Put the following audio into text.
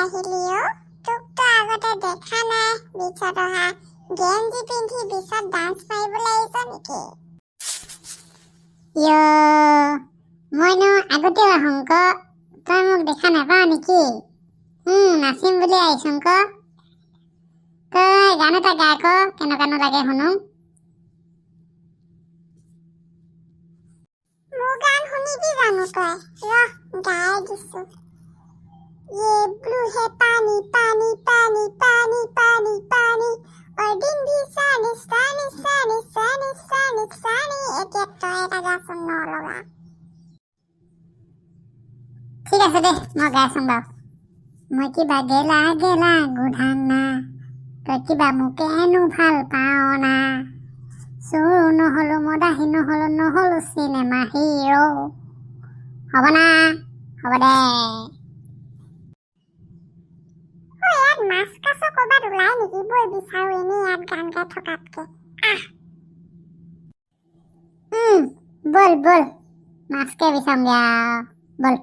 আহিলিও তোক তো আগতে দেখা নাই বিচত অহা গেঞ্জি পিন্ধি বিচত ডান্স মাৰিবলৈ আহিছ নেকি ইয় মইনো আগতে আহংক তই মোক দেখা নাপাৱ নেকি নাচিম বুলি আহিছোং ক তই গান এটা গা ক কেনেকুৱানো লাগে শুনো মোৰ গান শুনিবি জানো তই ৰহ গাই দিছো ये ब्लू है पानी पानी पानी पानी पानी पानी और दिन भी सानी सानी सानी सानी सानी सानी এতিয়া তই এটা গা শুন নলগা ঠিক আছে দে মই গাইছোং বাৰু মই কিবা গেলা গেলা গুধানা তই কিবা মোকেনো ভাল পাৱ না চোৰ নহলো মদাহী নহলো চিনেমা হিৰো হ'ব না হ'ব দে মাছ কাছ ক'ৰবাত ওলাই নেকি বৈ বিচাৰো এনেই ইয়াত গান গাই থকাতকে বল বল মাছকে বিচাৰোঁগে বল